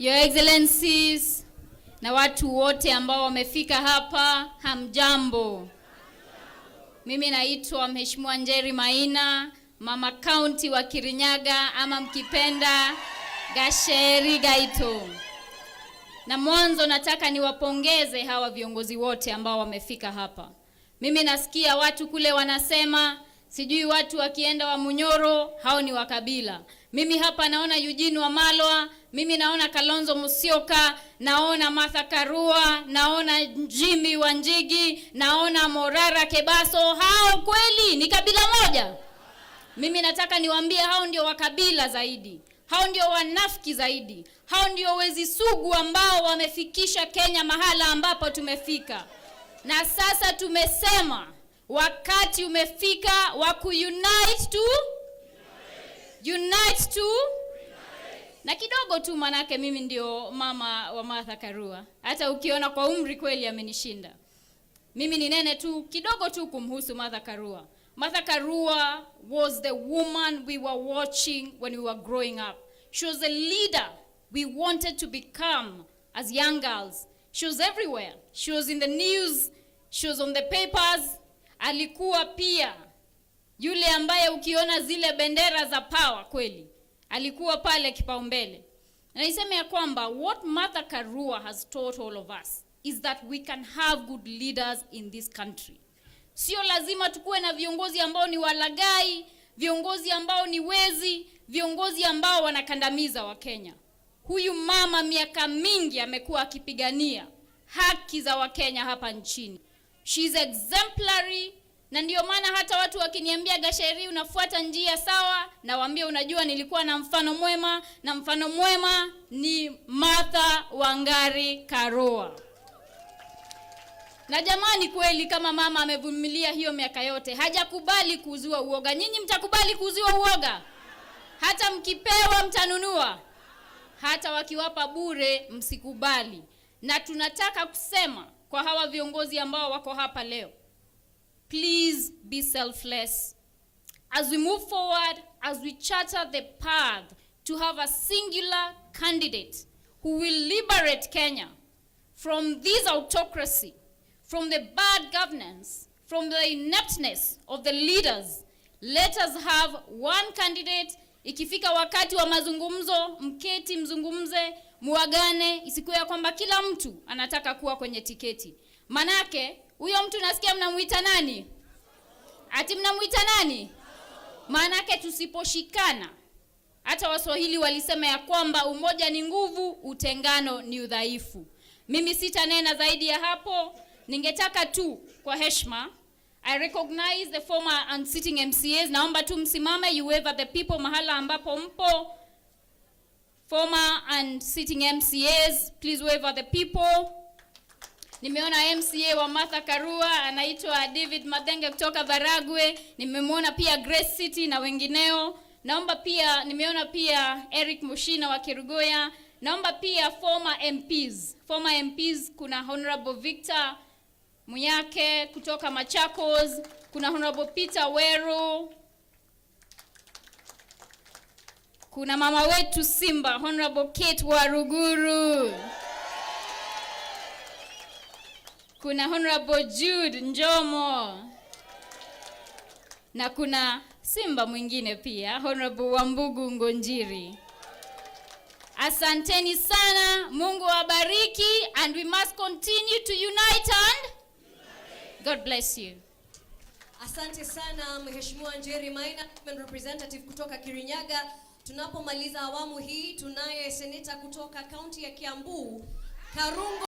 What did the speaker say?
Your Excellencies na watu wote ambao wamefika hapa, hamjambo. Mimi naitwa Mheshimiwa Njeri Maina, Mama County wa Kirinyaga ama mkipenda Gacheri Gaito. Na mwanzo nataka niwapongeze hawa viongozi wote ambao wamefika hapa. Mimi nasikia watu kule wanasema sijui watu wakienda wa Munyoro hao ni wa kabila. Mimi hapa naona Eugene Wamalwa, mimi naona Kalonzo Musyoka, naona Martha Karua, naona Jimmy Wanjigi, naona Morara Kebaso. Hao kweli ni kabila moja? Mimi nataka niwaambie hao ndio wa kabila zaidi. Hao ndio wanafiki zaidi. Hao ndio wezi sugu ambao wamefikisha Kenya mahala ambapo tumefika. Na sasa tumesema wakati umefika wa kuunite to na kidogo tu, manake mimi ndio mama wa Martha Karua. Hata ukiona kwa umri kweli amenishinda. Mimi ni nene tu kidogo tu kumhusu Martha Karua. Martha Karua was the woman we were watching when we were growing up. She was a leader we wanted to become as young girls. She was everywhere. She was in the news. She was on the papers. Alikuwa pia yule ambaye ukiona zile bendera za power kweli alikuwa pale kipaumbele. Na niseme ya kwamba what Martha Karua has taught all of us is that we can have good leaders in this country. Sio lazima tukue na viongozi ambao ni walagai, viongozi ambao ni wezi, viongozi ambao wanakandamiza wa Kenya. Huyu mama miaka mingi amekuwa akipigania haki za Wakenya hapa nchini. She is exemplary, na ndio maana hata watu wakiniambia Gacheri unafuata njia sawa, na waambie unajua nilikuwa na mfano mwema, na mfano mwema ni Martha Wangari Karua. Na jamani kweli kama mama amevumilia hiyo miaka yote, hajakubali kuuziwa uoga. Nyinyi mtakubali kuuziwa uoga? Hata mkipewa mtanunua? Hata wakiwapa bure msikubali. Na tunataka kusema kwa hawa viongozi ambao wako hapa leo, please be selfless. As we move forward, as we charter the path to have a singular candidate who will liberate Kenya from this autocracy, from the bad governance, from the ineptness of the leaders, let us have one candidate. Ikifika wakati wa mazungumzo, mketi mzungumze, muagane, isikuwe ya kwamba kila mtu anataka kuwa kwenye tiketi. Manake huyo mtu nasikia mnamuita nani? Ati mnamuita nani? Manake tusiposhikana, hata Waswahili walisema ya kwamba umoja ni nguvu, utengano ni udhaifu. Mimi sitanena zaidi ya hapo. Ningetaka tu kwa heshima, I recognize the former and sitting MCAs. Naomba tu msimame, you wave at the people mahala ambapo mpo. Former and sitting MCAs, please wave at the people. Nimeona MCA wa Martha Karua anaitwa David Madenge kutoka Baragwe. Nimemwona pia Grace City na wengineo. Naomba pia nimeona pia Eric Mushina wa Kerugoya. Naomba pia former MPs. Former MPs kuna Honorable Victor Muyake kutoka Machakos, kuna Honorable Peter Wero, kuna mama wetu Simba Honorable Kate Waruguru, kuna Honorable Jude Njomo, na kuna Simba mwingine pia Honorable Wambugu Ngonjiri. Asanteni sana, Mungu awabariki, and we must continue to unite and God bless you. Asante sana Mheshimiwa Njeri Maina, representative kutoka Kirinyaga. Tunapomaliza awamu hii tunaye seneta kutoka kaunti ya Kiambu, Karungo